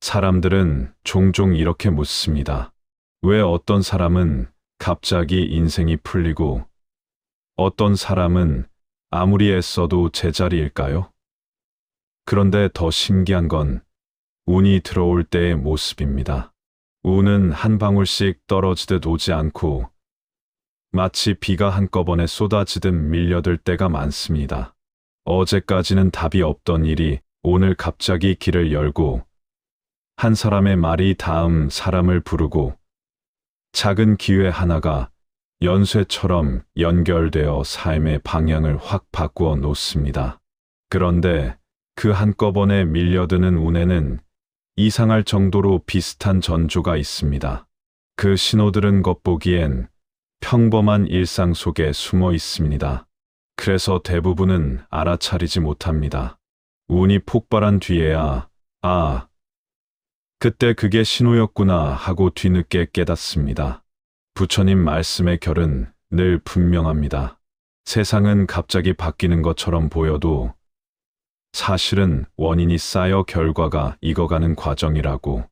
사람들은 종종 이렇게 묻습니다. 왜 어떤 사람은 갑자기 인생이 풀리고 어떤 사람은 아무리 애써도 제자리일까요? 그런데 더 신기한 건 운이 들어올 때의 모습입니다. 운은 한 방울씩 떨어지듯 오지 않고 마치 비가 한꺼번에 쏟아지듯 밀려들 때가 많습니다. 어제까지는 답이 없던 일이 오늘 갑자기 길을 열고 한 사람의 말이 다음 사람을 부르고 작은 기회 하나가 연쇄처럼 연결되어 삶의 방향을 확 바꾸어 놓습니다. 그런데 그 한꺼번에 밀려드는 운에는 이상할 정도로 비슷한 전조가 있습니다. 그 신호들은 겉보기엔 평범한 일상 속에 숨어 있습니다. 그래서 대부분은 알아차리지 못합니다. 운이 폭발한 뒤에야 그때 그게 신호였구나 하고 뒤늦게 깨닫습니다. 부처님 말씀의 결은 늘 분명합니다. 세상은 갑자기 바뀌는 것처럼 보여도 사실은 원인이 쌓여 결과가 익어가는 과정이라고.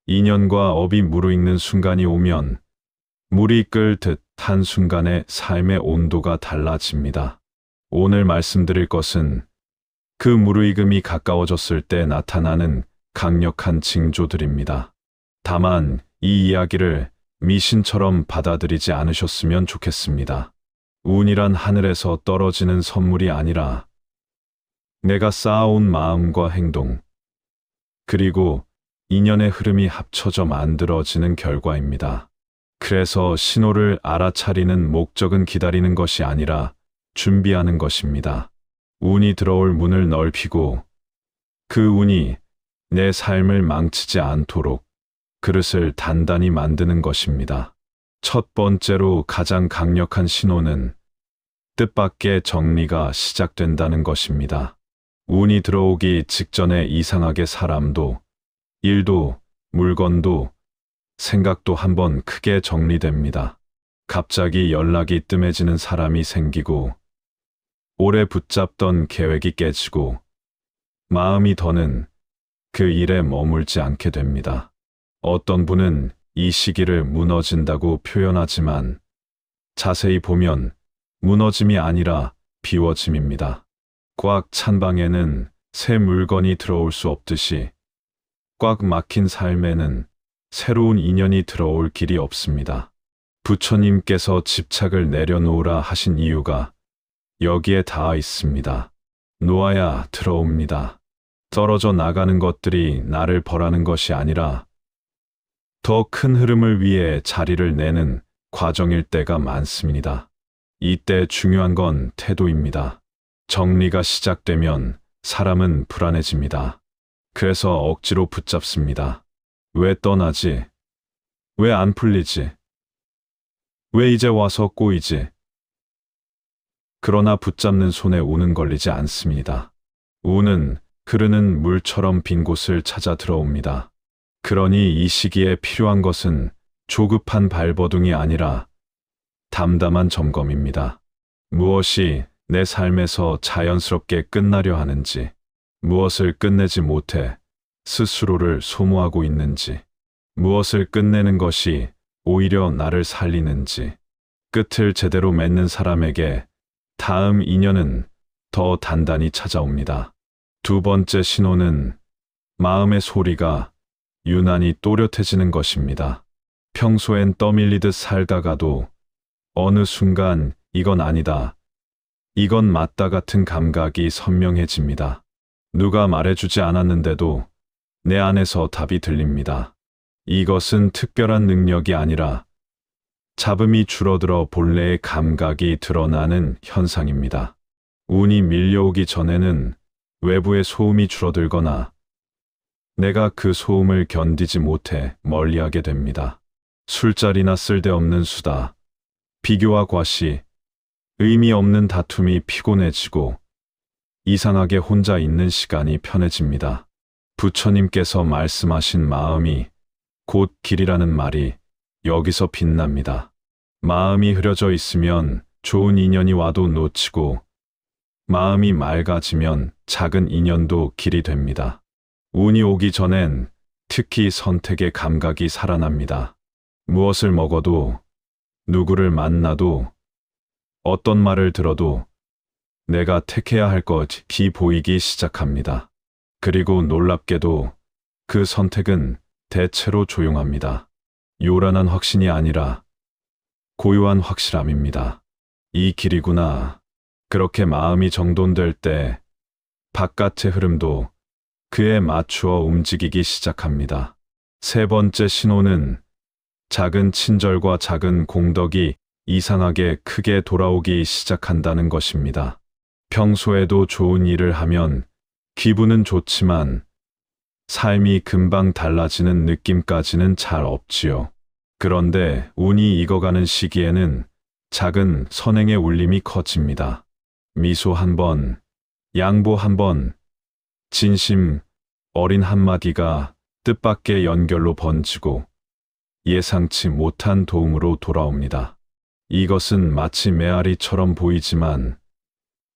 인연과 업이 무르익는 순간이 오면 물이 끓 듯 한순간에 삶의 온도가 달라집니다. 오늘 말씀드릴 것은 그 무르익음이 가까워졌을 때 나타나는 강력한 징조들입니다. 다만 이 이야기를 미신처럼 받아들이지 않으셨으면 좋겠습니다. 운이란 하늘에서 떨어지는 선물이 아니라 내가 쌓아온 마음과 행동, 그리고 인연의 흐름이 합쳐져 만들어지는 결과입니다. 그래서 신호를 알아차리는 목적은 기다리는 것이 아니라 준비하는 것입니다. 운이 들어올 문을 넓히고 그 운이 내 삶을 망치지 않도록 그릇을 단단히 만드는 것입니다. 첫 번째로 가장 강력한 신호는 뜻밖의 정리가 시작된다는 것입니다. 운이 들어오기 직전에 이상하게 사람도, 일도, 물건도, 생각도 한번 크게 정리됩니다. 갑자기 연락이 뜸해지는 사람이 생기고, 오래 붙잡던 계획이 깨지고, 마음이 더는 그 일에 머물지 않게 됩니다. 어떤 분은 이 시기를 무너진다고 표현하지만 자세히 보면 무너짐이 아니라 비워짐입니다. 꽉 찬 방에는 새 물건이 들어올 수 없듯이 꽉 막힌 삶에는 새로운 인연이 들어올 길이 없습니다. 부처님께서 집착을 내려놓으라 하신 이유가 여기에 닿아 있습니다. 놓아야 들어옵니다. 떨어져 나가는 것들이 나를 벌하는 것이 아니라 더 큰 흐름을 위해 자리를 내는 과정일 때가 많습니다. 이때 중요한 건 태도입니다. 정리가 시작되면 사람은 불안해집니다. 그래서 억지로 붙잡습니다. 왜 떠나지? 왜 안 풀리지? 왜 이제 와서 꼬이지? 그러나 붙잡는 손에 운은 걸리지 않습니다. 운은 흐르는 물처럼 빈 곳을 찾아 들어옵니다. 그러니 이 시기에 필요한 것은 조급한 발버둥이 아니라 담담한 점검입니다. 무엇이 내 삶에서 자연스럽게 끝나려 하는지, 무엇을 끝내지 못해 스스로를 소모하고 있는지, 무엇을 끝내는 것이 오히려 나를 살리는지, 끝을 제대로 맺는 사람에게 다음 인연은 더 단단히 찾아옵니다. 두 번째 신호는 마음의 소리가 유난히 또렷해지는 것입니다. 평소엔 떠밀리듯 살다가도 어느 순간 이건 아니다, 이건 맞다 같은 감각이 선명해집니다. 누가 말해주지 않았는데도 내 안에서 답이 들립니다. 이것은 특별한 능력이 아니라 잡음이 줄어들어 본래의 감각이 드러나는 현상입니다. 운이 밀려오기 전에는 외부의 소음이 줄어들거나 내가 그 소음을 견디지 못해 멀리하게 됩니다. 술자리나 쓸데없는 수다, 비교와 과시, 의미 없는 다툼이 피곤해지고 이상하게 혼자 있는 시간이 편해집니다. 부처님께서 말씀하신 마음이 곧 길이라는 말이 여기서 빛납니다. 마음이 흐려져 있으면 좋은 인연이 와도 놓치고 마음이 맑아지면 작은 인연도 길이 됩니다. 운이 오기 전엔 특히 선택의 감각이 살아납니다. 무엇을 먹어도, 누구를 만나도, 어떤 말을 들어도 내가 택해야 할 것이 보이기 시작합니다. 그리고 놀랍게도 그 선택은 대체로 조용합니다. 요란한 확신이 아니라 고요한 확실함입니다. 이 길이구나. 그렇게 마음이 정돈될 때 바깥의 흐름도 그에 맞추어 움직이기 시작합니다. 세 번째 신호는 작은 친절과 작은 공덕이 이상하게 크게 돌아오기 시작한다는 것입니다. 평소에도 좋은 일을 하면 기분은 좋지만 삶이 금방 달라지는 느낌까지는 잘 없지요. 그런데 운이 익어가는 시기에는 작은 선행의 울림이 커집니다. 미소 한 번, 양보 한 번, 진심 어린 한마디가 뜻밖의 연결로 번지고 예상치 못한 도움으로 돌아옵니다. 이것은 마치 메아리처럼 보이지만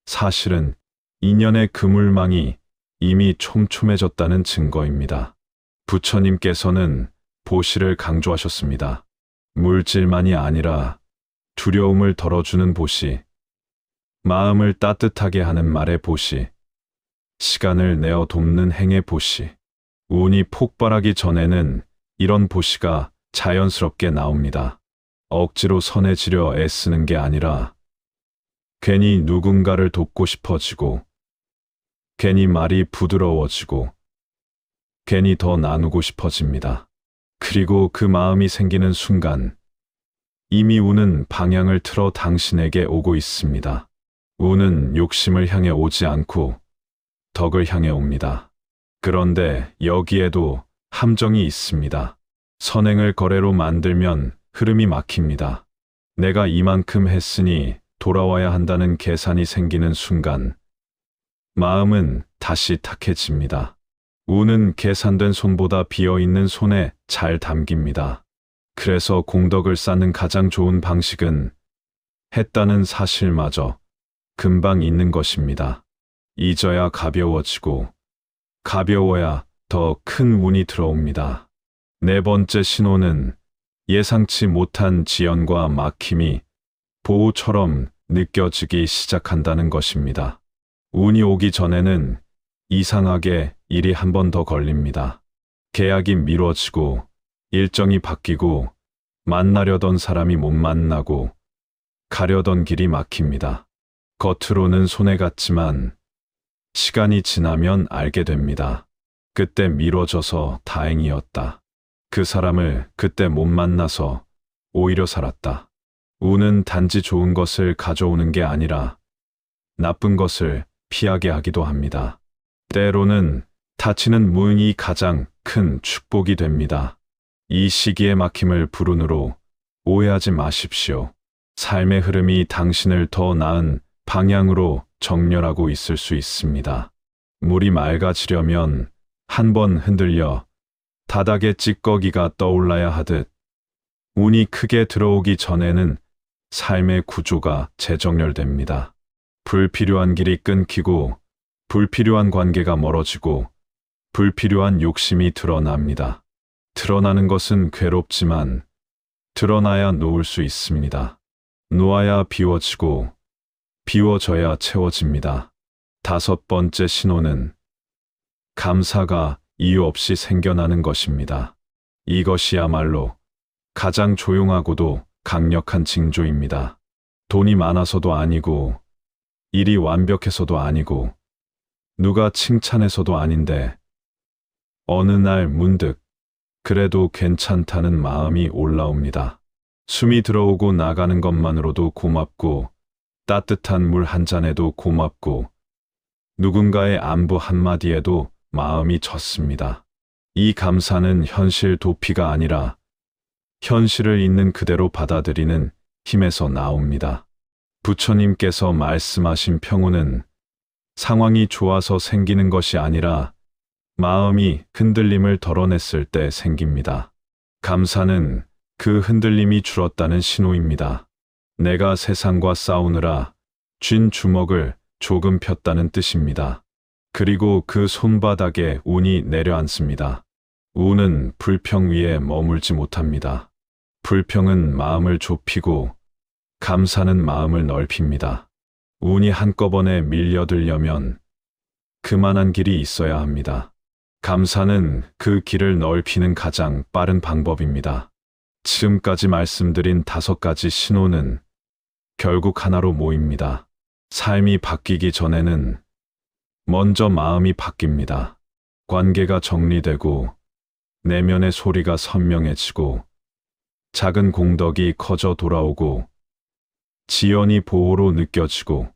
사실은 인연의 그물망이 이미 촘촘해졌다는 증거입니다. 부처님께서는 보시를 강조하셨습니다. 물질만이 아니라 두려움을 덜어주는 보시, 마음을 따뜻하게 하는 말의 보시, 시간을 내어 돕는 행의 보시. 운이 폭발하기 전에는 이런 보시가 자연스럽게 나옵니다. 억지로 선해지려 애쓰는 게 아니라 괜히 누군가를 돕고 싶어지고, 괜히 말이 부드러워지고, 괜히 더 나누고 싶어집니다. 그리고 그 마음이 생기는 순간 이미 운은 방향을 틀어 당신에게 오고 있습니다. 운은 욕심을 향해 오지 않고 덕을 향해 옵니다. 그런데 여기에도 함정이 있습니다. 선행을 거래로 만들면 흐름이 막힙니다. 내가 이만큼 했으니 돌아와야 한다는 계산이 생기는 순간 마음은 다시 탁해집니다. 운은 계산된 손보다 비어있는 손에 잘 담깁니다. 그래서 공덕을 쌓는 가장 좋은 방식은 했다는 사실마저 금방 잊는 것입니다. 잊어야 가벼워지고 가벼워야 더 큰 운이 들어옵니다. 네 번째 신호는 예상치 못한 지연과 막힘이 보호처럼 느껴지기 시작한다는 것입니다. 운이 오기 전에는 이상하게 일이 한 번 더 걸립니다. 계약이 미뤄지고 일정이 바뀌고 만나려던 사람이 못 만나고 가려던 길이 막힙니다. 겉으로는 손해 같지만 시간이 지나면 알게 됩니다. 그때 미뤄져서 다행이었다. 그 사람을 그때 못 만나서 오히려 살았다. 운은 단지 좋은 것을 가져오는 게 아니라 나쁜 것을 피하게 하기도 합니다. 때로는 다치는 무응이 가장 큰 축복이 됩니다. 이 시기의 막힘을 불운으로 오해하지 마십시오. 삶의 흐름이 당신을 더 나은 방향으로 정렬하고 있을 수 있습니다. 물이 맑아지려면 한 번 흔들려 바닥에 찌꺼기가 떠올라야 하듯 운이 크게 들어오기 전에는 삶의 구조가 재정렬됩니다. 불필요한 길이 끊기고 불필요한 관계가 멀어지고 불필요한 욕심이 드러납니다. 드러나는 것은 괴롭지만 드러나야 놓을 수 있습니다. 놓아야 비워지고 비워져야 채워집니다. 다섯 번째 신호는 감사가 이유 없이 생겨나는 것입니다. 이것이야말로 가장 조용하고도 강력한 징조입니다. 돈이 많아서도 아니고 일이 완벽해서도 아니고 누가 칭찬해서도 아닌데 어느 날 문득 그래도 괜찮다는 마음이 올라옵니다. 숨이 들어오고 나가는 것만으로도 고맙고 따뜻한 물 한 잔에도 고맙고 누군가의 안부 한마디에도 마음이 젖습니다. 이 감사는 현실 도피가 아니라 현실을 있는 그대로 받아들이는 힘에서 나옵니다. 부처님께서 말씀하신 평온은 상황이 좋아서 생기는 것이 아니라 마음이 흔들림을 덜어냈을 때 생깁니다. 감사는 그 흔들림이 줄었다는 신호입니다. 내가 세상과 싸우느라 쥔 주먹을 조금 폈다는 뜻입니다. 그리고 그 손바닥에 운이 내려앉습니다. 운은 불평 위에 머물지 못합니다. 불평은 마음을 좁히고 감사는 마음을 넓힙니다. 운이 한꺼번에 밀려들려면 그만한 길이 있어야 합니다. 감사는 그 길을 넓히는 가장 빠른 방법입니다. 지금까지 말씀드린 5가지 신호는 결국 하나로 모입니다. 삶이 바뀌기 전에는 먼저 마음이 바뀝니다. 관계가 정리되고 내면의 소리가 선명해지고 작은 공덕이 커져 돌아오고 지연이 보호로 느껴지고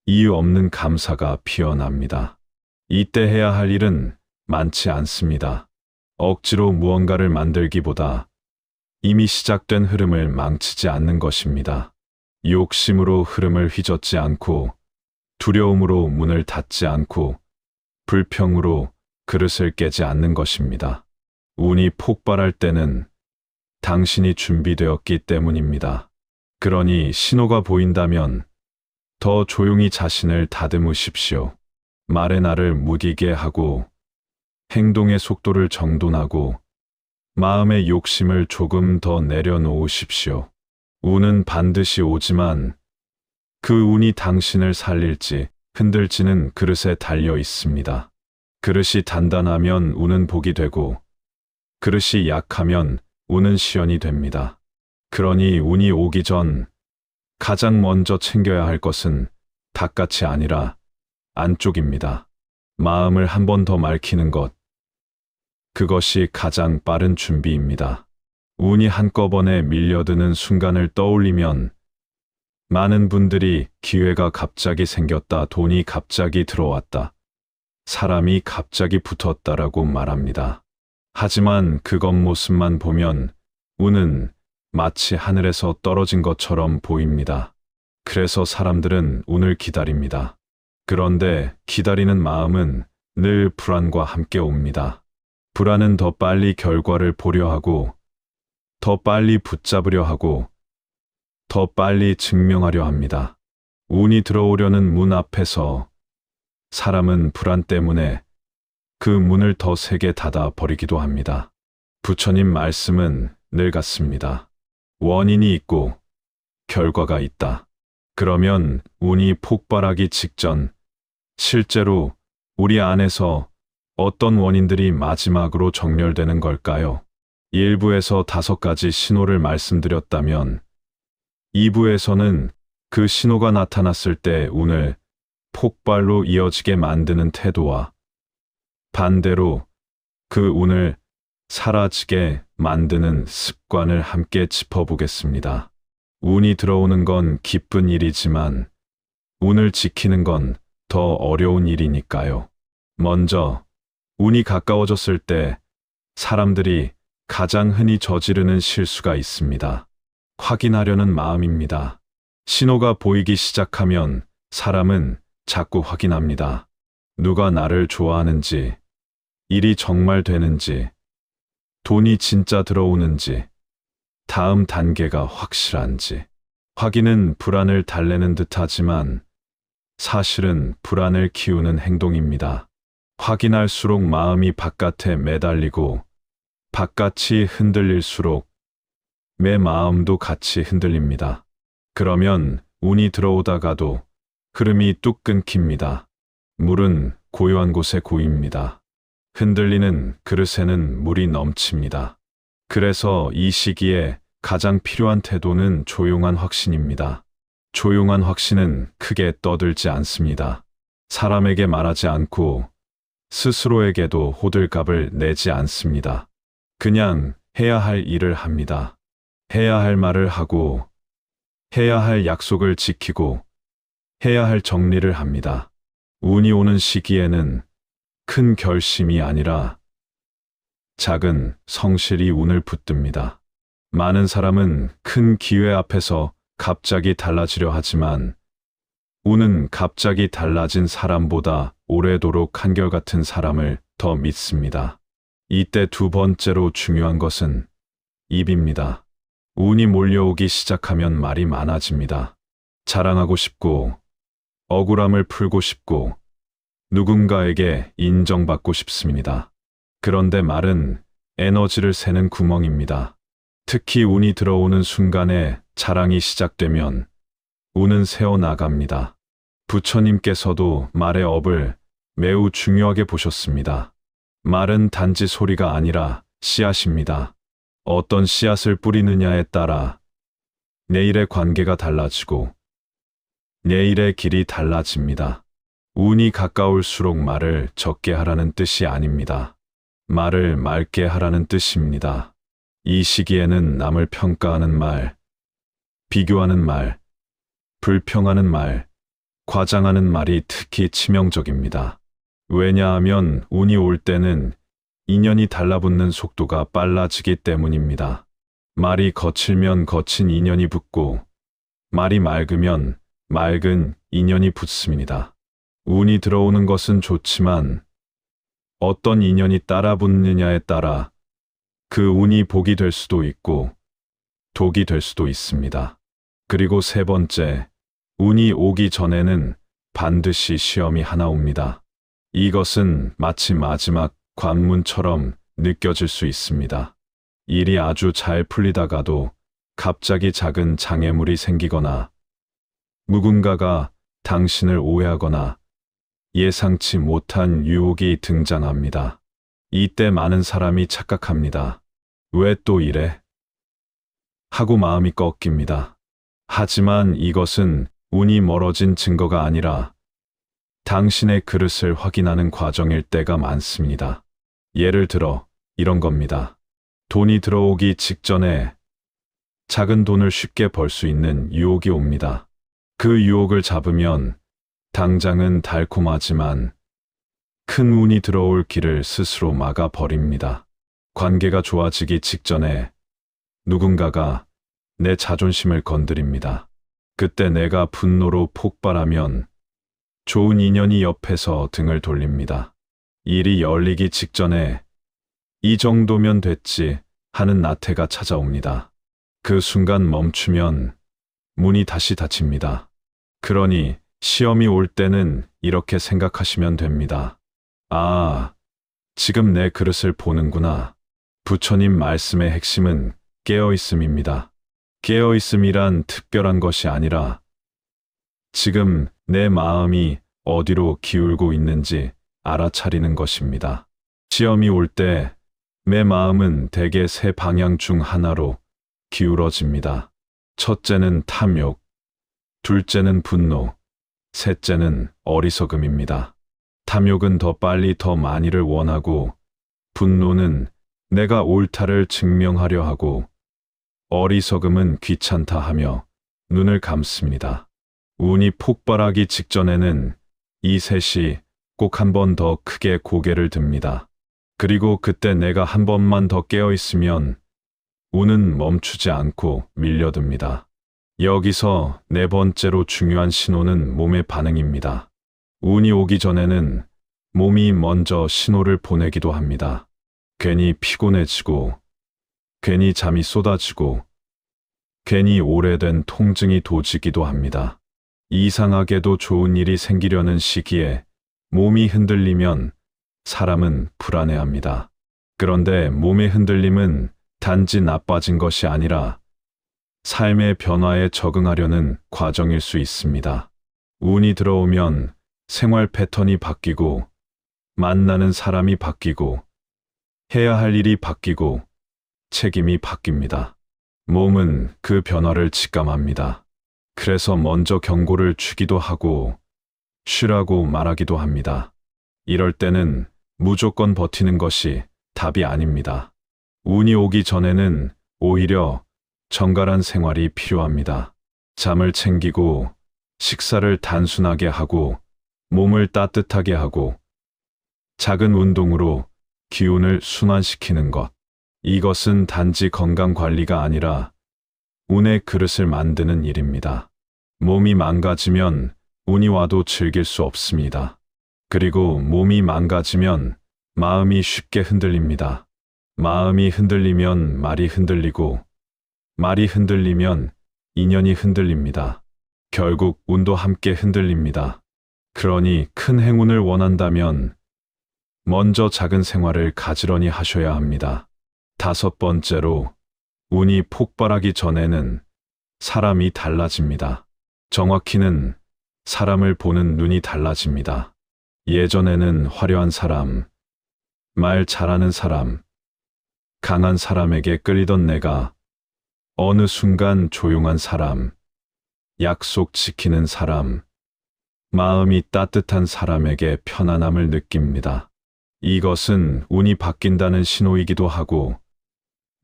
이유 없는 감사가 피어납니다. 이때 해야 할 일은 많지 않습니다. 억지로 무언가를 만들기보다 이미 시작된 흐름을 망치지 않는 것입니다. 욕심으로 흐름을 휘젓지 않고 두려움으로 문을 닫지 않고 불평으로 그릇을 깨지 않는 것입니다. 운이 폭발할 때는 당신이 준비되었기 때문입니다. 그러니 신호가 보인다면 더 조용히 자신을 다듬으십시오. 말의 날을 무디게 하고 행동의 속도를 정돈하고 마음의 욕심을 조금 더 내려놓으십시오. 운은 반드시 오지만 그 운이 당신을 살릴지 흔들지는 그릇에 달려 있습니다. 그릇이 단단하면 운은 복이 되고 그릇이 약하면 운은 시연이 됩니다. 그러니 운이 오기 전 가장 먼저 챙겨야 할 것은 바깥이 아니라 안쪽입니다. 마음을 한 번 더 맑히는 것. 그것이 가장 빠른 준비입니다. 운이 한꺼번에 밀려드는 순간을 떠올리면 많은 분들이 기회가 갑자기 생겼다, 돈이 갑자기 들어왔다, 사람이 갑자기 붙었다라고 말합니다. 하지만 그 겉모습만 보면 운은 마치 하늘에서 떨어진 것처럼 보입니다. 그래서 사람들은 운을 기다립니다. 그런데 기다리는 마음은 늘 불안과 함께 옵니다. 불안은 더 빨리 결과를 보려 하고, 더 빨리 붙잡으려 하고, 더 빨리 증명하려 합니다. 운이 들어오려는 문 앞에서 사람은 불안 때문에 그 문을 더 세게 닫아 버리기도 합니다. 부처님 말씀은 늘 같습니다. 원인이 있고 결과가 있다. 그러면 운이 폭발하기 직전 실제로 우리 안에서 어떤 원인들이 마지막으로 정렬되는 걸까요? 1부에서 5가지 신호를 말씀드렸다면 2부에서는 그 신호가 나타났을 때 운을 폭발로 이어지게 만드는 태도와 반대로 그 운을 사라지게 만드는 습관을 함께 짚어보겠습니다. 운이 들어오는 건 기쁜 일이지만 운을 지키는 건 더 어려운 일이니까요. 먼저 운이 가까워졌을 때 사람들이 가장 흔히 저지르는 실수가 있습니다. 확인하려는 마음입니다. 신호가 보이기 시작하면 사람은 자꾸 확인합니다. 누가 나를 좋아하는지, 일이 정말 되는지, 돈이 진짜 들어오는지, 다음 단계가 확실한지. 확인은 불안을 달래는 듯하지만 사실은 불안을 키우는 행동입니다. 확인할수록 마음이 바깥에 매달리고 바깥이 흔들릴수록 내 마음도 같이 흔들립니다. 그러면 운이 들어오다가도 흐름이 뚝 끊깁니다. 물은 고요한 곳에 고입니다. 흔들리는 그릇에는 물이 넘칩니다. 그래서 이 시기에 가장 필요한 태도는 조용한 확신입니다. 조용한 확신은 크게 떠들지 않습니다. 사람에게 말하지 않고 스스로에게도 호들갑을 내지 않습니다. 그냥 해야 할 일을 합니다. 해야 할 말을 하고, 해야 할 약속을 지키고, 해야 할 정리를 합니다. 운이 오는 시기에는 큰 결심이 아니라 작은 성실이 운을 붙듭니다. 많은 사람은 큰 기회 앞에서 갑자기 달라지려 하지만 운은 갑자기 달라진 사람보다 오래도록 한결같은 사람을 더 믿습니다. 이때 두 번째로 중요한 것은 입입니다. 운이 몰려오기 시작하면 말이 많아집니다. 자랑하고 싶고, 억울함을 풀고 싶고, 누군가에게 인정받고 싶습니다. 그런데 말은 에너지를 새는 구멍입니다. 특히 운이 들어오는 순간에 자랑이 시작되면 운은 새어나갑니다. 부처님께서도 말의 업을 매우 중요하게 보셨습니다. 말은 단지 소리가 아니라 씨앗입니다. 어떤 씨앗을 뿌리느냐에 따라 내일의 관계가 달라지고 내일의 길이 달라집니다. 운이 가까울수록 말을 적게 하라는 뜻이 아닙니다. 말을 맑게 하라는 뜻입니다. 이 시기에는 남을 평가하는 말, 비교하는 말, 불평하는 말, 과장하는 말이 특히 치명적입니다. 왜냐하면 운이 올 때는 인연이 달라붙는 속도가 빨라지기 때문입니다. 말이 거칠면 거친 인연이 붙고 말이 맑으면 맑은 인연이 붙습니다. 운이 들어오는 것은 좋지만 어떤 인연이 따라붙느냐에 따라 그 운이 복이 될 수도 있고 독이 될 수도 있습니다. 그리고 세 번째, 운이 오기 전에는 반드시 시험이 하나 옵니다. 이것은 마치 마지막 관문처럼 느껴질 수 있습니다. 일이 아주 잘 풀리다가도 갑자기 작은 장애물이 생기거나 누군가가 당신을 오해하거나 예상치 못한 유혹이 등장합니다. 이때 많은 사람이 착각합니다. 왜 또 이래? 하고 마음이 꺾입니다. 하지만 이것은 운이 멀어진 증거가 아니라 당신의 그릇을 확인하는 과정일 때가 많습니다. 예를 들어 이런 겁니다. 돈이 들어오기 직전에 작은 돈을 쉽게 벌 수 있는 유혹이 옵니다. 그 유혹을 잡으면 당장은 달콤하지만 큰 운이 들어올 길을 스스로 막아 버립니다. 관계가 좋아지기 직전에 누군가가 내 자존심을 건드립니다. 그때 내가 분노로 폭발하면 좋은 인연이 옆에서 등을 돌립니다. 일이 열리기 직전에 이 정도면 됐지 하는 나태가 찾아옵니다. 그 순간 멈추면 문이 다시 닫힙니다. 그러니 시험이 올 때는 이렇게 생각하시면 됩니다. 아, 지금 내 그릇을 보는구나. 부처님 말씀의 핵심은 깨어있음입니다. 깨어있음이란 특별한 것이 아니라 지금 내 마음이 어디로 기울고 있는지 알아차리는 것입니다. 시험이 올 때 내 마음은 대개 세 방향 중 하나로 기울어집니다. 첫째는 탐욕, 둘째는 분노, 셋째는 어리석음입니다. 탐욕은 더 빨리 더 많이를 원하고 분노는 내가 옳다를 증명하려 하고 어리석음은 귀찮다 하며 눈을 감습니다. 운이 폭발하기 직전에는 이 셋이 꼭 한 번 더 크게 고개를 듭니다. 그리고 그때 내가 한 번만 더 깨어 있으면 운은 멈추지 않고 밀려듭니다. 여기서 네 번째로 중요한 신호는 몸의 반응입니다. 운이 오기 전에는 몸이 먼저 신호를 보내기도 합니다. 괜히 피곤해지고, 괜히 잠이 쏟아지고, 괜히 오래된 통증이 도지기도 합니다. 이상하게도 좋은 일이 생기려는 시기에 몸이 흔들리면 사람은 불안해합니다. 그런데 몸의 흔들림은 단지 나빠진 것이 아니라 삶의 변화에 적응하려는 과정일 수 있습니다. 운이 들어오면 생활 패턴이 바뀌고, 만나는 사람이 바뀌고, 해야 할 일이 바뀌고, 책임이 바뀝니다. 몸은 그 변화를 직감합니다. 그래서 먼저 경고를 주기도 하고, 쉬라고 말하기도 합니다. 이럴 때는 무조건 버티는 것이 답이 아닙니다. 운이 오기 전에는 오히려 정갈한 생활이 필요합니다. 잠을 챙기고, 식사를 단순하게 하고, 몸을 따뜻하게 하고, 작은 운동으로 기운을 순환시키는 것. 이것은 단지 건강 관리가 아니라 운의 그릇을 만드는 일입니다. 몸이 망가지면 운이 와도 즐길 수 없습니다. 그리고 몸이 망가지면 마음이 쉽게 흔들립니다. 마음이 흔들리면 말이 흔들리고, 말이 흔들리면 인연이 흔들립니다. 결국 운도 함께 흔들립니다. 그러니 큰 행운을 원한다면 먼저 작은 생활을 가지런히 하셔야 합니다. 다섯 번째로, 운이 폭발하기 전에는 사람이 달라집니다. 정확히는 사람을 보는 눈이 달라집니다. 예전에는 화려한 사람, 말 잘하는 사람, 강한 사람에게 끌리던 내가 어느 순간 조용한 사람, 약속 지키는 사람, 마음이 따뜻한 사람에게 편안함을 느낍니다. 이것은 운이 바뀐다는 신호이기도 하고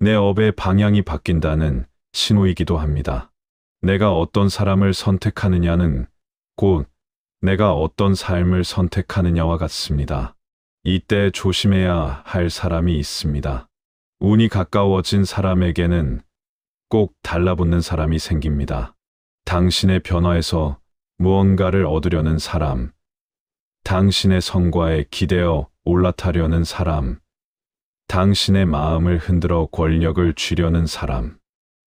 내 업의 방향이 바뀐다는 신호이기도 합니다. 내가 어떤 사람을 선택하느냐는 곧 내가 어떤 삶을 선택하느냐와 같습니다. 이때 조심해야 할 사람이 있습니다. 운이 가까워진 사람에게는 꼭 달라붙는 사람이 생깁니다. 당신의 변화에서 무언가를 얻으려는 사람, 당신의 성과에 기대어 올라타려는 사람, 당신의 마음을 흔들어 권력을 쥐려는 사람.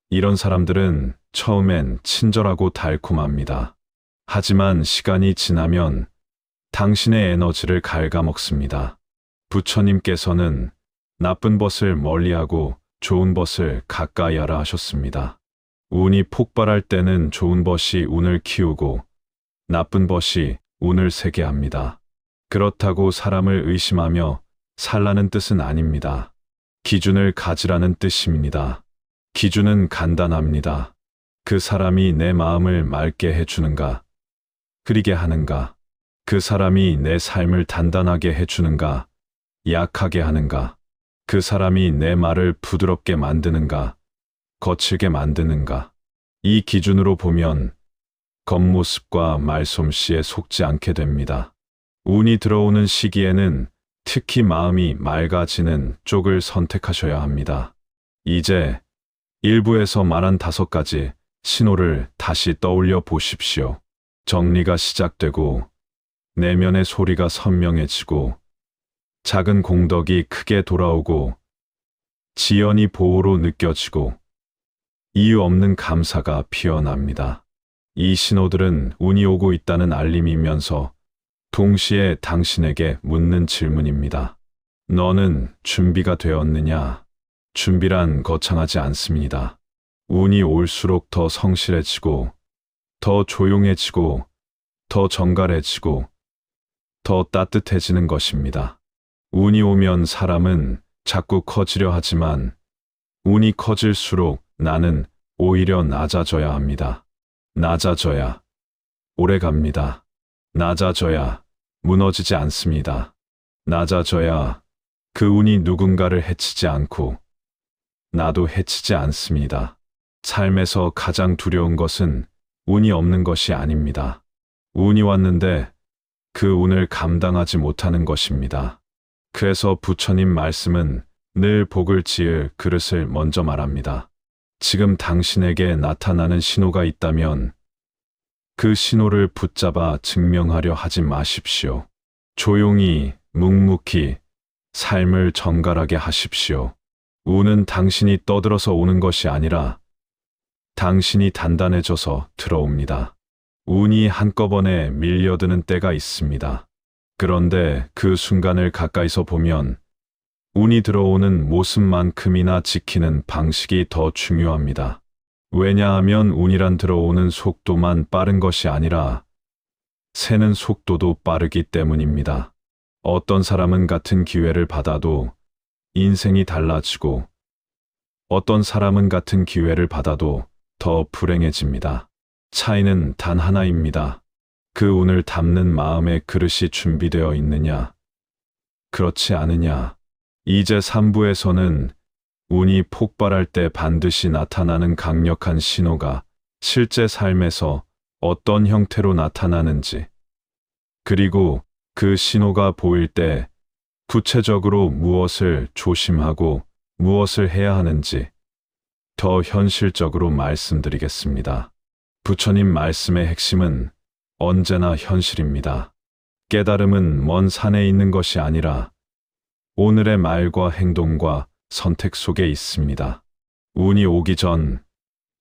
이런 사람들은 처음엔 친절하고 달콤합니다. 하지만 시간이 지나면 당신의 에너지를 갉아먹습니다. 부처님께서는 나쁜 벗을 멀리하고 좋은 벗을 가까이 하라 하셨습니다. 운이 폭발할 때는 좋은 벗이 운을 키우고 나쁜 벗이 운을 세게 합니다. 그렇다고 사람을 의심하며 살라는 뜻은 아닙니다. 기준을 가지라는 뜻입니다. 기준은 간단합니다. 그 사람이 내 마음을 맑게 해주는가, 흐리게 하는가, 그 사람이 내 삶을 단단하게 해주는가, 약하게 하는가, 그 사람이 내 말을 부드럽게 만드는가, 거칠게 만드는가. 이 기준으로 보면 겉모습과 말솜씨에 속지 않게 됩니다. 운이 들어오는 시기에는 특히 마음이 맑아지는 쪽을 선택하셔야 합니다. 이제 일부에서 말한 5가지 신호를 다시 떠올려 보십시오. 정리가 시작되고 내면의 소리가 선명해지고 작은 공덕이 크게 돌아오고 지연이 보호로 느껴지고 이유 없는 감사가 피어납니다. 이 신호들은 운이 오고 있다는 알림이면서 동시에 당신에게 묻는 질문입니다. 너는 준비가 되었느냐? 준비란 거창하지 않습니다. 운이 올수록 더 성실해지고, 더 조용해지고, 더 정갈해지고, 더 따뜻해지는 것입니다. 운이 오면 사람은 자꾸 커지려 하지만 운이 커질수록 나는 오히려 낮아져야 합니다. 낮아져야 오래 갑니다. 낮아져야 무너지지 않습니다. 낮아져야 그 운이 누군가를 해치지 않고 나도 해치지 않습니다. 삶에서 가장 두려운 것은 운이 없는 것이 아닙니다. 운이 왔는데 그 운을 감당하지 못하는 것입니다. 그래서 부처님 말씀은 늘 복을 지을 그릇을 먼저 말합니다. 지금 당신에게 나타나는 신호가 있다면 그 신호를 붙잡아 증명하려 하지 마십시오. 조용히, 묵묵히 삶을 정갈하게 하십시오. 운은 당신이 떠들어서 오는 것이 아니라 당신이 단단해져서 들어옵니다. 운이 한꺼번에 밀려드는 때가 있습니다. 그런데 그 순간을 가까이서 보면 운이 들어오는 모습만큼이나 지키는 방식이 더 중요합니다. 왜냐하면 운이란 들어오는 속도만 빠른 것이 아니라 새는 속도도 빠르기 때문입니다. 어떤 사람은 같은 기회를 받아도 인생이 달라지고 어떤 사람은 같은 기회를 받아도 더 불행해집니다. 차이는 단 하나입니다. 그 운을 담는 마음의 그릇이 준비되어 있느냐, 그렇지 않으냐. 이제 3부에서는 운이 폭발할 때 반드시 나타나는 강력한 신호가 실제 삶에서 어떤 형태로 나타나는지, 그리고 그 신호가 보일 때 구체적으로 무엇을 조심하고 무엇을 해야 하는지 더 현실적으로 말씀드리겠습니다. 부처님 말씀의 핵심은 언제나 현실입니다. 깨달음은 먼 산에 있는 것이 아니라 오늘의 말과 행동과 선택 속에 있습니다. 운이 오기 전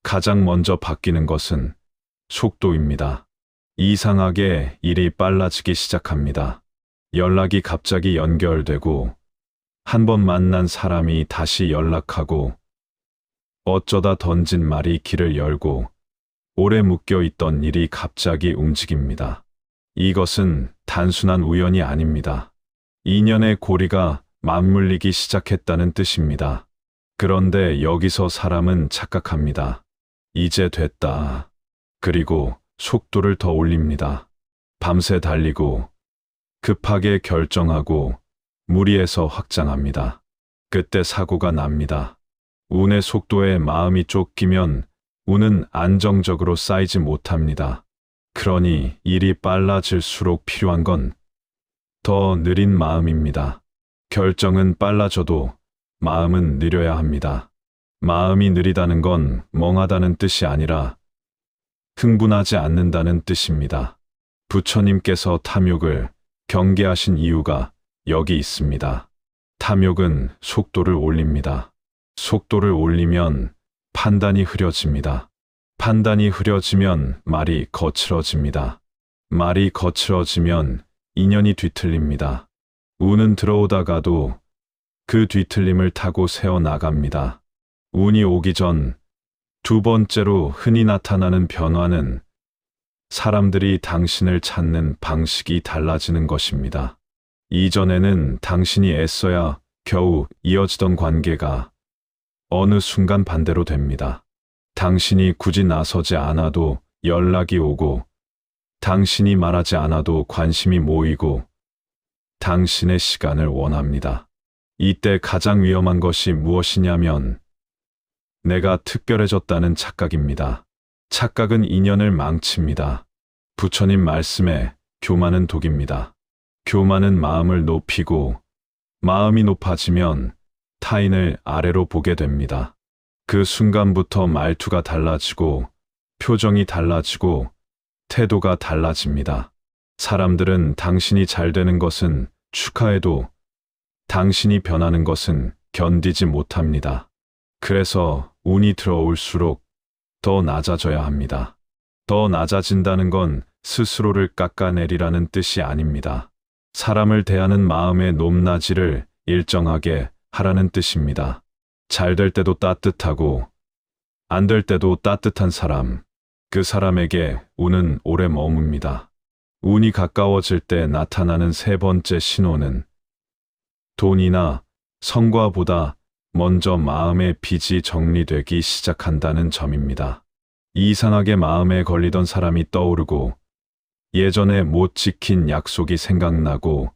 가장 먼저 바뀌는 것은 속도입니다. 이상하게 일이 빨라지기 시작합니다. 연락이 갑자기 연결되고 한 번 만난 사람이 다시 연락하고 어쩌다 던진 말이 길을 열고 오래 묶여 있던 일이 갑자기 움직입니다. 이것은 단순한 우연이 아닙니다. 인연의 고리가 맞물리기 시작했다는 뜻입니다. 그런데 여기서 사람은 착각합니다. 이제 됐다. 그리고 속도를 더 올립니다. 밤새 달리고 급하게 결정하고 무리해서 확장합니다. 그때 사고가 납니다. 운의 속도에 마음이 쫓기면 운은 안정적으로 쌓이지 못합니다. 그러니 일이 빨라질수록 필요한 건 더 느린 마음입니다. 결정은 빨라져도 마음은 느려야 합니다. 마음이 느리다는 건 멍하다는 뜻이 아니라 흥분하지 않는다는 뜻입니다. 부처님께서 탐욕을 경계하신 이유가 여기 있습니다. 탐욕은 속도를 올립니다. 속도를 올리면 판단이 흐려집니다. 판단이 흐려지면 말이 거칠어집니다. 말이 거칠어지면 인연이 뒤틀립니다. 운은 들어오다가도 그 뒤틀림을 타고 새어나갑니다. 운이 오기 전 두 번째로 흔히 나타나는 변화는 사람들이 당신을 찾는 방식이 달라지는 것입니다. 이전에는 당신이 애써야 겨우 이어지던 관계가 어느 순간 반대로 됩니다. 당신이 굳이 나서지 않아도 연락이 오고 당신이 말하지 않아도 관심이 모이고 당신의 시간을 원합니다. 이때 가장 위험한 것이 무엇이냐면 내가 특별해졌다는 착각입니다. 착각은 인연을 망칩니다. 부처님 말씀에 교만은 독입니다. 교만은 마음을 높이고 마음이 높아지면 타인을 아래로 보게 됩니다. 그 순간부터 말투가 달라지고 표정이 달라지고 태도가 달라집니다. 사람들은 당신이 잘 되는 것은 축하해도 당신이 변하는 것은 견디지 못합니다. 그래서 운이 들어올수록 더 낮아져야 합니다. 더 낮아진다는 건 스스로를 깎아내리라는 뜻이 아닙니다. 사람을 대하는 마음의 높낮이를 일정하게 하라는 뜻입니다. 잘 될 때도 따뜻하고 안 될 때도 따뜻한 사람, 그 사람에게 운은 오래 머뭅니다. 운이 가까워질 때 나타나는 세 번째 신호는 돈이나 성과보다 먼저 마음의 빚이 정리되기 시작한다는 점입니다. 이상하게 마음에 걸리던 사람이 떠오르고 예전에 못 지킨 약속이 생각나고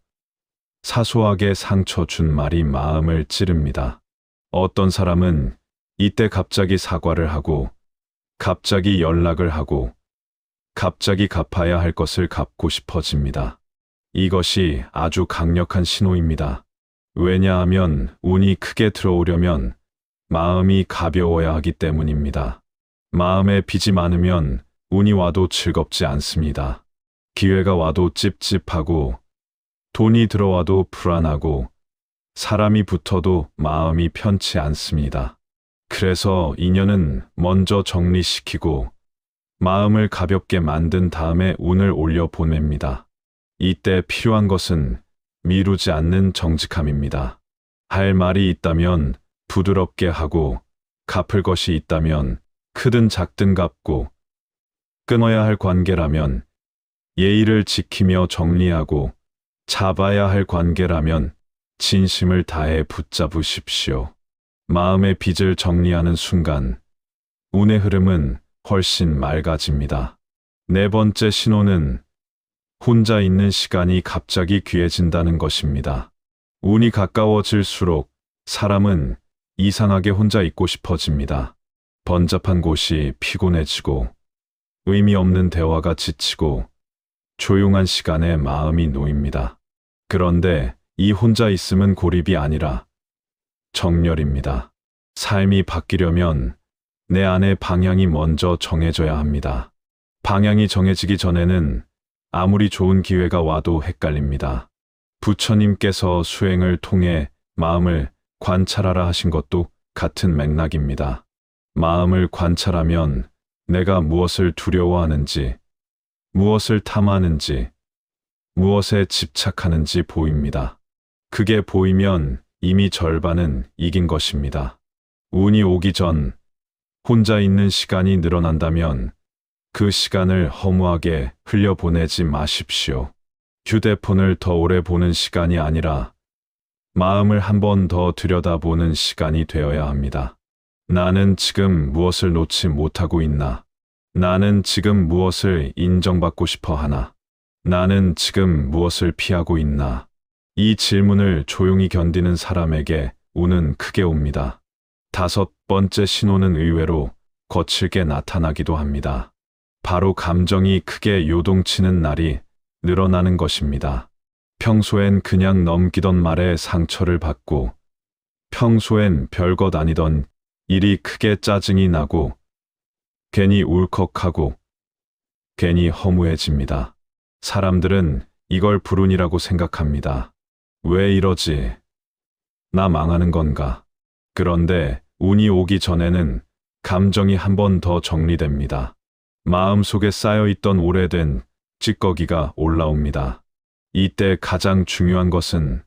사소하게 상처 준 말이 마음을 찌릅니다. 어떤 사람은 이때 갑자기 사과를 하고 갑자기 연락을 하고 갑자기 갚아야 할 것을 갚고 싶어집니다. 이것이 아주 강력한 신호입니다. 왜냐하면 운이 크게 들어오려면 마음이 가벼워야 하기 때문입니다. 마음에 빚이 많으면 운이 와도 즐겁지 않습니다. 기회가 와도 찝찝하고 돈이 들어와도 불안하고 사람이 붙어도 마음이 편치 않습니다. 그래서 인연은 먼저 정리시키고 마음을 가볍게 만든 다음에 운을 올려 보냅니다. 이때 필요한 것은 미루지 않는 정직함입니다. 할 말이 있다면 부드럽게 하고 갚을 것이 있다면 크든 작든 갚고 끊어야 할 관계라면 예의를 지키며 정리하고 잡아야 할 관계라면 진심을 다해 붙잡으십시오. 마음의 빚을 정리하는 순간 운의 흐름은 훨씬 맑아집니다. 네 번째 신호는 혼자 있는 시간이 갑자기 귀해진다는 것입니다. 운이 가까워질수록 사람은 이상하게 혼자 있고 싶어집니다. 번잡한 곳이 피곤해지고 의미 없는 대화가 지치고 조용한 시간에 마음이 놓입니다. 그런데 이 혼자 있음은 고립이 아니라 정렬입니다. 삶이 바뀌려면 내 안의 방향이 먼저 정해져야 합니다. 방향이 정해지기 전에는 아무리 좋은 기회가 와도 헷갈립니다. 부처님께서 수행을 통해 마음을 관찰하라 하신 것도 같은 맥락입니다. 마음을 관찰하면 내가 무엇을 두려워하는지, 무엇을 탐하는지, 무엇에 집착하는지 보입니다. 그게 보이면 이미 절반은 이긴 것입니다. 운이 오기 전 혼자 있는 시간이 늘어난다면 그 시간을 허무하게 흘려보내지 마십시오. 휴대폰을 더 오래 보는 시간이 아니라 마음을 한 번 더 들여다보는 시간이 되어야 합니다. 나는 지금 무엇을 놓지 못하고 있나? 나는 지금 무엇을 인정받고 싶어 하나? 나는 지금 무엇을 피하고 있나? 이 질문을 조용히 견디는 사람에게 운은 크게 옵니다. 5번째 신호는 의외로 거칠게 나타나기도 합니다. 바로 감정이 크게 요동치는 날이 늘어나는 것입니다. 평소엔 그냥 넘기던 말에 상처를 받고, 평소엔 별것 아니던 일이 크게 짜증이 나고, 괜히 울컥하고, 괜히 허무해집니다. 사람들은 이걸 불운이라고 생각합니다. 왜 이러지? 나 망하는 건가? 그런데 운이 오기 전에는 감정이 한 번 더 정리됩니다. 마음속에 쌓여있던 오래된 찌꺼기가 올라옵니다. 이때 가장 중요한 것은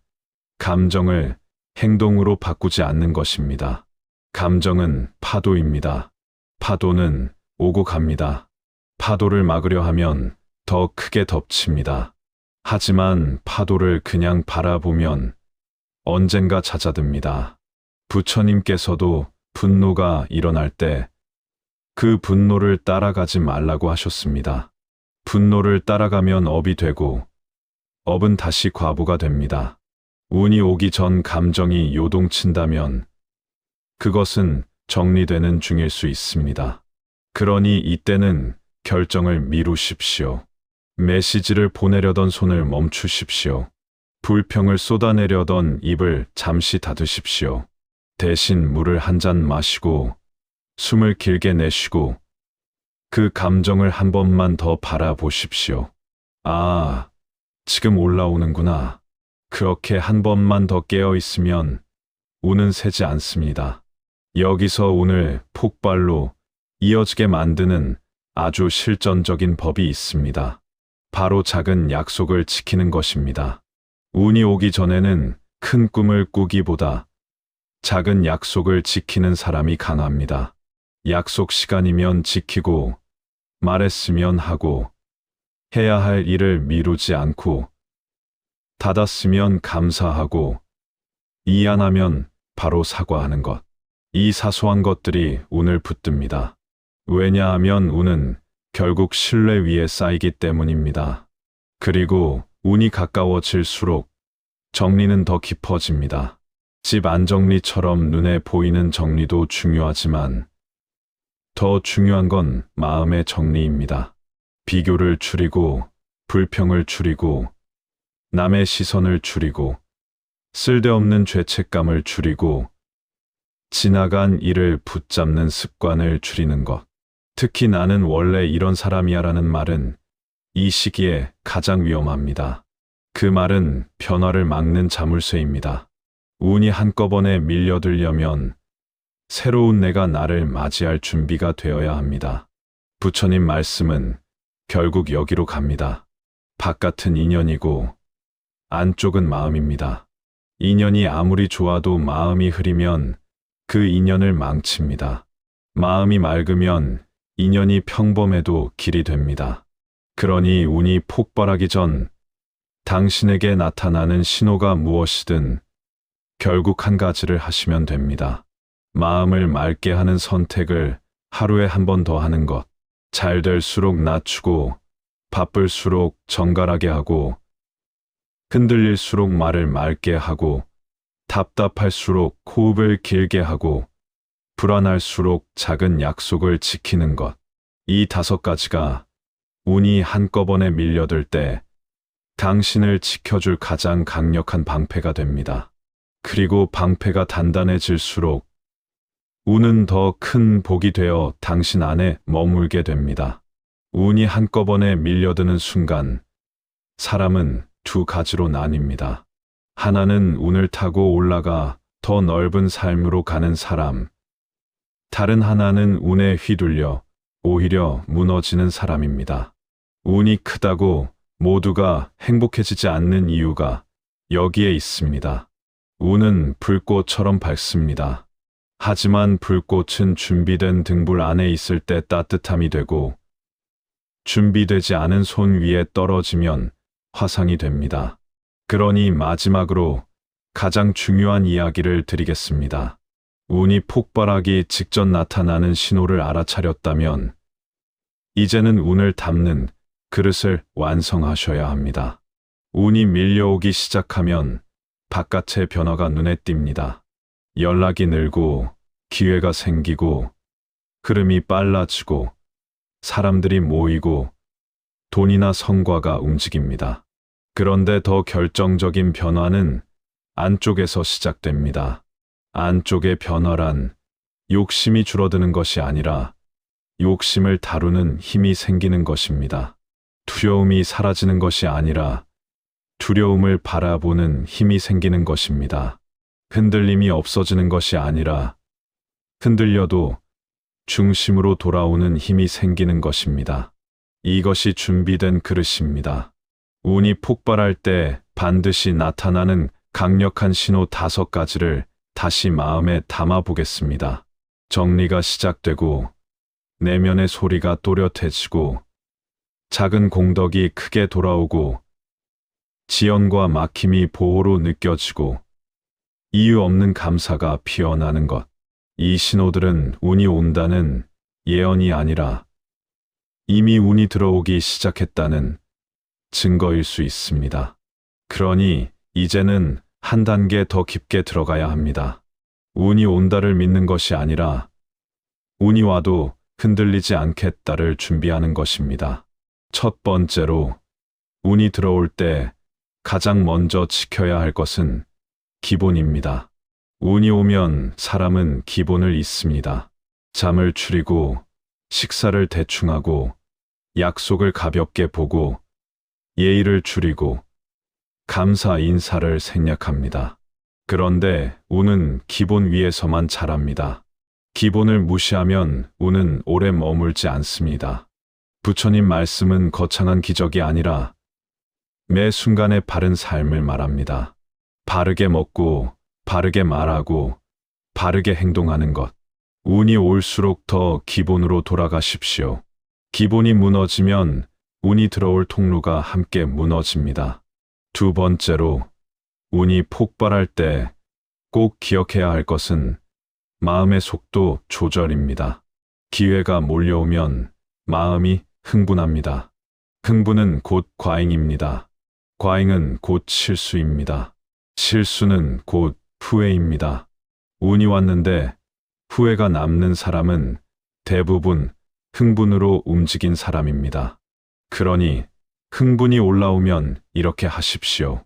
감정을 행동으로 바꾸지 않는 것입니다. 감정은 파도입니다. 파도는 오고 갑니다. 파도를 막으려 하면 더 크게 덮칩니다. 하지만 파도를 그냥 바라보면 언젠가 잦아듭니다. 부처님께서도 분노가 일어날 때 그 분노를 따라가지 말라고 하셨습니다. 분노를 따라가면 업이 되고 업은 다시 과부가 됩니다. 운이 오기 전 감정이 요동친다면 그것은 정리되는 중일 수 있습니다. 그러니 이때는 결정을 미루십시오. 메시지를 보내려던 손을 멈추십시오. 불평을 쏟아내려던 입을 잠시 닫으십시오. 대신 물을 한 잔 마시고 숨을 길게 내쉬고 그 감정을 한 번만 더 바라보십시오. 아, 지금 올라오는구나. 그렇게 한 번만 더 깨어 있으면 운은 새지 않습니다. 여기서 운을 폭발로 이어지게 만드는 아주 실전적인 법이 있습니다. 바로 작은 약속을 지키는 것입니다. 운이 오기 전에는 큰 꿈을 꾸기보다 작은 약속을 지키는 사람이 강합니다. 약속 시간이면 지키고, 말했으면 하고, 해야 할 일을 미루지 않고, 닫았으면 감사하고, 이해 안 하면 바로 사과하는 것. 이 사소한 것들이 운을 붙듭니다. 왜냐하면 운은 결국 신뢰 위에 쌓이기 때문입니다. 그리고 운이 가까워질수록 정리는 더 깊어집니다. 집 안정리처럼 눈에 보이는 정리도 중요하지만 더 중요한 건 마음의 정리입니다. 비교를 줄이고, 불평을 줄이고, 남의 시선을 줄이고, 쓸데없는 죄책감을 줄이고, 지나간 일을 붙잡는 습관을 줄이는 것. 특히 나는 원래 이런 사람이야라는 말은 이 시기에 가장 위험합니다. 그 말은 변화를 막는 자물쇠입니다. 운이 한꺼번에 밀려들려면 새로운 내가 나를 맞이할 준비가 되어야 합니다. 부처님 말씀은 결국 여기로 갑니다. 바깥은 인연이고 안쪽은 마음입니다. 인연이 아무리 좋아도 마음이 흐리면 그 인연을 망칩니다. 마음이 맑으면 인연이 평범해도 길이 됩니다. 그러니 운이 폭발하기 전 당신에게 나타나는 신호가 무엇이든 결국 한 가지를 하시면 됩니다. 마음을 맑게 하는 선택을 하루에 한 번 더 하는 것. 잘 될수록 낮추고, 바쁠수록 정갈하게 하고, 흔들릴수록 말을 맑게 하고, 답답할수록 호흡을 길게 하고, 불안할수록 작은 약속을 지키는 것. 이 5가지가 운이 한꺼번에 밀려들 때 당신을 지켜줄 가장 강력한 방패가 됩니다. 그리고 방패가 단단해질수록 운은 더 큰 복이 되어 당신 안에 머물게 됩니다. 운이 한꺼번에 밀려드는 순간 사람은 2가지로 나뉩니다. 하나는 운을 타고 올라가 더 넓은 삶으로 가는 사람, 다른 하나는 운에 휘둘려 오히려 무너지는 사람입니다. 운이 크다고 모두가 행복해지지 않는 이유가 여기에 있습니다. 운은 불꽃처럼 밝습니다. 하지만 불꽃은 준비된 등불 안에 있을 때 따뜻함이 되고 준비되지 않은 손 위에 떨어지면 화상이 됩니다. 그러니 마지막으로 가장 중요한 이야기를 드리겠습니다. 운이 폭발하기 직전 나타나는 신호를 알아차렸다면 이제는 운을 담는 그릇을 완성하셔야 합니다. 운이 밀려오기 시작하면 바깥의 변화가 눈에 띕니다. 연락이 늘고 기회가 생기고 흐름이 빨라지고 사람들이 모이고 돈이나 성과가 움직입니다. 그런데 더 결정적인 변화는 안쪽에서 시작됩니다. 안쪽의 변화란 욕심이 줄어드는 것이 아니라 욕심을 다루는 힘이 생기는 것입니다. 두려움이 사라지는 것이 아니라 두려움을 바라보는 힘이 생기는 것입니다. 흔들림이 없어지는 것이 아니라 흔들려도 중심으로 돌아오는 힘이 생기는 것입니다. 이것이 준비된 그릇입니다. 운이 폭발할 때 반드시 나타나는 강력한 신호 5가지를 다시 마음에 담아 보겠습니다. 정리가 시작되고 내면의 소리가 또렷해지고 작은 공덕이 크게 돌아오고 지연과 막힘이 보호로 느껴지고 이유 없는 감사가 피어나는 것. 이 신호들은 운이 온다는 예언이 아니라 이미 운이 들어오기 시작했다는 증거일 수 있습니다. 그러니 이제는 한 단계 더 깊게 들어가야 합니다. 운이 온다를 믿는 것이 아니라 운이 와도 흔들리지 않겠다를 준비하는 것입니다. 첫 번째로, 운이 들어올 때 가장 먼저 지켜야 할 것은 기본입니다. 운이 오면 사람은 기본을 잊습니다. 잠을 줄이고, 식사를 대충 하고, 약속을 가볍게 보고, 예의를 줄이고, 감사 인사를 생략합니다. 그런데 운은 기본 위에서만 자랍니다. 기본을 무시하면 운은 오래 머물지 않습니다. 부처님 말씀은 거창한 기적이 아니라 매 순간의 바른 삶을 말합니다. 바르게 먹고, 바르게 말하고, 바르게 행동하는 것. 운이 올수록 더 기본으로 돌아가십시오. 기본이 무너지면 운이 들어올 통로가 함께 무너집니다. 두 번째로, 운이 폭발할 때 꼭 기억해야 할 것은 마음의 속도 조절입니다. 기회가 몰려오면 마음이 흥분합니다. 흥분은 곧 과잉입니다. 과잉은 곧 실수입니다. 실수는 곧 후회입니다. 운이 왔는데 후회가 남는 사람은 대부분 흥분으로 움직인 사람입니다. 그러니 흥분이 올라오면 이렇게 하십시오.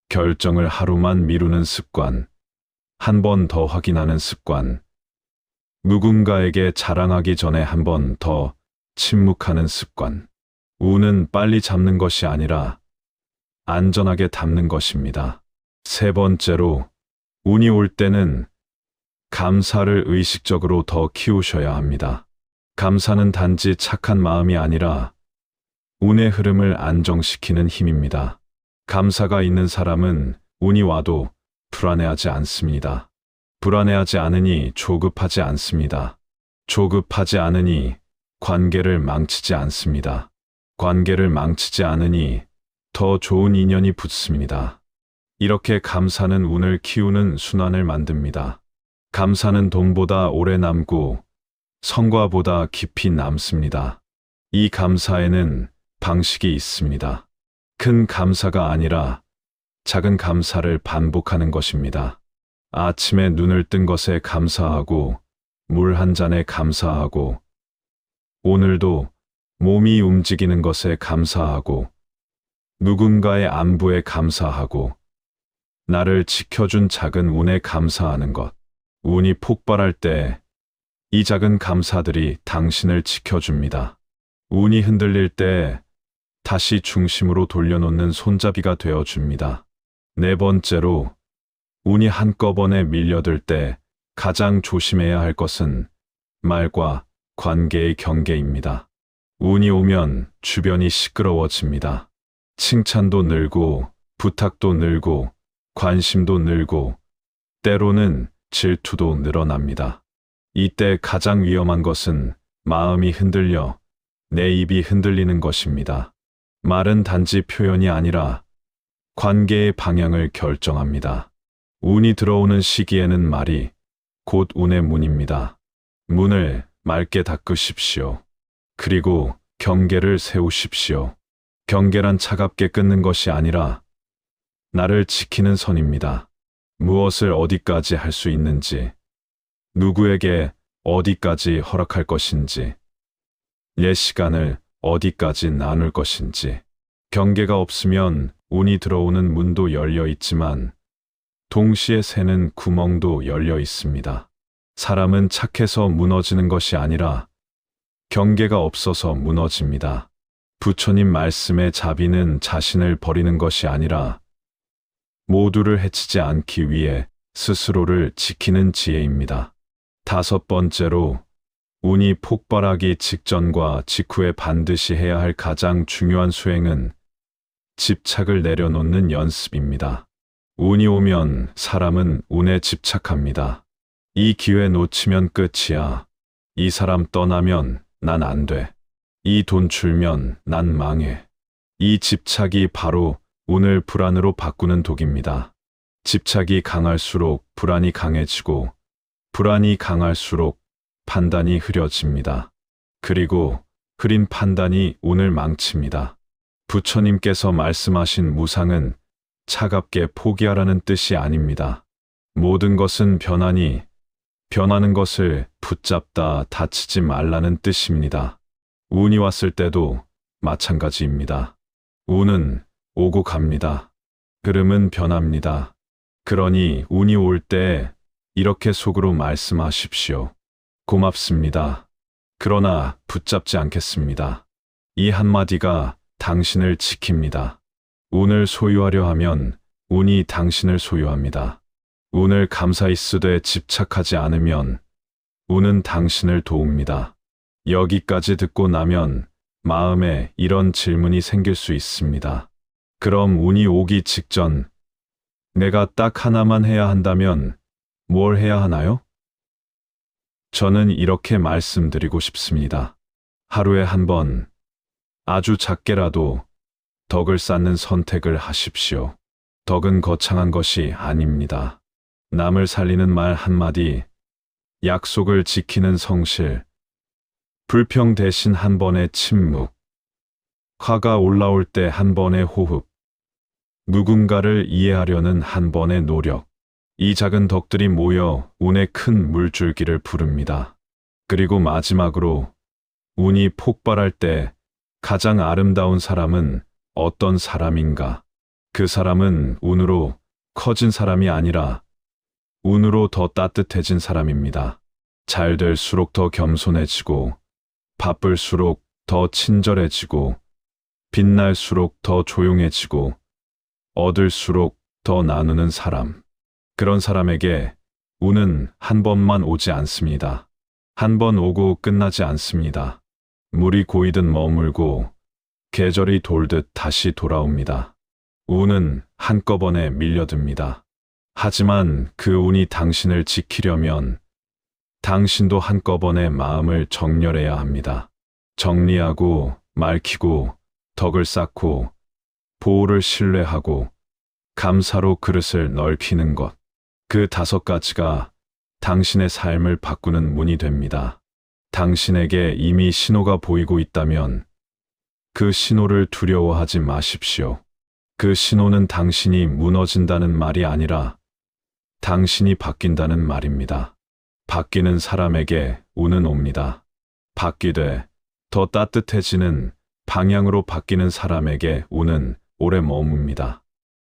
결정을 하루만 미루는 습관, 한 번 더 확인하는 습관, 누군가에게 자랑하기 전에 한 번 더 침묵하는 습관. 운은 빨리 잡는 것이 아니라 안전하게 담는 것입니다. 세 번째로, 운이 올 때는 감사를 의식적으로 더 키우셔야 합니다. 감사는 단지 착한 마음이 아니라 운의 흐름을 안정시키는 힘입니다. 감사가 있는 사람은 운이 와도 불안해하지 않습니다. 불안해하지 않으니 조급하지 않습니다. 조급하지 않으니 관계를 망치지 않습니다. 관계를 망치지 않으니 더 좋은 인연이 붙습니다. 이렇게 감사는 운을 키우는 순환을 만듭니다. 감사는 돈보다 오래 남고 성과보다 깊이 남습니다. 이 감사에는 방식이 있습니다. 큰 감사가 아니라 작은 감사를 반복하는 것입니다. 아침에 눈을 뜬 것에 감사하고, 물 한 잔에 감사하고, 오늘도 몸이 움직이는 것에 감사하고, 누군가의 안부에 감사하고, 나를 지켜준 작은 운에 감사하는 것. 운이 폭발할 때 이 작은 감사들이 당신을 지켜줍니다. 운이 흔들릴 때 다시 중심으로 돌려놓는 손잡이가 되어줍니다. 네 번째로, 운이 한꺼번에 밀려들 때 가장 조심해야 할 것은 말과 관계의 경계입니다. 운이 오면 주변이 시끄러워집니다. 칭찬도 늘고, 부탁도 늘고, 관심도 늘고, 때로는 질투도 늘어납니다. 이때 가장 위험한 것은 마음이 흔들려 내 입이 흔들리는 것입니다. 말은 단지 표현이 아니라 관계의 방향을 결정합니다. 운이 들어오는 시기에는 말이 곧 운의 문입니다. 문을 맑게 닦으십시오. 그리고 경계를 세우십시오. 경계란 차갑게 끊는 것이 아니라 나를 지키는 선입니다. 무엇을 어디까지 할 수 있는지, 누구에게 어디까지 허락할 것인지, 내 시간을 어디까지 나눌 것인지. 경계가 없으면 운이 들어오는 문도 열려 있지만 동시에 새는 구멍도 열려 있습니다. 사람은 착해서 무너지는 것이 아니라 경계가 없어서 무너집니다. 부처님 말씀의 자비는 자신을 버리는 것이 아니라 모두를 해치지 않기 위해 스스로를 지키는 지혜입니다. 5번째로, 운이 폭발하기 직전과 직후에 반드시 해야 할 가장 중요한 수행은 집착을 내려놓는 연습입니다. 운이 오면 사람은 운에 집착합니다. 이 기회 놓치면 끝이야. 이 사람 떠나면 난 안 돼. 이 돈 줄면 난 망해. 이 집착이 바로 운을 불안으로 바꾸는 독입니다. 집착이 강할수록 불안이 강해지고, 불안이 강할수록 판단이 흐려집니다. 그리고 흐린 판단이 운을 망칩니다. 부처님께서 말씀하신 무상은 차갑게 포기하라는 뜻이 아닙니다. 모든 것은 변하니 변하는 것을 붙잡다 다치지 말라는 뜻입니다. 운이 왔을 때도 마찬가지입니다. 운은 오고 갑니다. 흐름은 변합니다. 그러니 운이 올 때 이렇게 속으로 말씀하십시오. 고맙습니다. 그러나 붙잡지 않겠습니다. 이 한마디가 당신을 지킵니다. 운을 소유하려 하면 운이 당신을 소유합니다. 운을 감사히 쓰되 집착하지 않으면 운은 당신을 도웁니다. 여기까지 듣고 나면 마음에 이런 질문이 생길 수 있습니다. 그럼 운이 오기 직전 내가 딱 하나만 해야 한다면 뭘 해야 하나요? 저는 이렇게 말씀드리고 싶습니다. 하루에 한 번, 아주 작게라도 덕을 쌓는 선택을 하십시오. 덕은 거창한 것이 아닙니다. 남을 살리는 말 한마디, 약속을 지키는 성실, 불평 대신 한 번의 침묵, 화가 올라올 때 한 번의 호흡, 누군가를 이해하려는 한 번의 노력. 이 작은 덕들이 모여 운의 큰 물줄기를 부릅니다. 그리고 마지막으로, 운이 폭발할 때 가장 아름다운 사람은 어떤 사람인가? 그 사람은 운으로 커진 사람이 아니라 운으로 더 따뜻해진 사람입니다. 잘 될수록 더 겸손해지고, 바쁠수록 더 친절해지고, 빛날수록 더 조용해지고, 얻을수록 더 나누는 사람. 그런 사람에게 운은 한 번만 오지 않습니다. 한 번 오고 끝나지 않습니다. 물이 고이듯 머물고 계절이 돌듯 다시 돌아옵니다. 운은 한꺼번에 밀려듭니다. 하지만 그 운이 당신을 지키려면 당신도 한꺼번에 마음을 정렬해야 합니다. 정리하고 맑히고 덕을 쌓고 보호를 신뢰하고 감사로 그릇을 넓히는 것. 그 5가지가 당신의 삶을 바꾸는 문이 됩니다. 당신에게 이미 신호가 보이고 있다면 그 신호를 두려워하지 마십시오. 그 신호는 당신이 무너진다는 말이 아니라 당신이 바뀐다는 말입니다. 바뀌는 사람에게 운은 옵니다. 바뀌되 더 따뜻해지는 방향으로 바뀌는 사람에게 운은 오래 머뭅니다.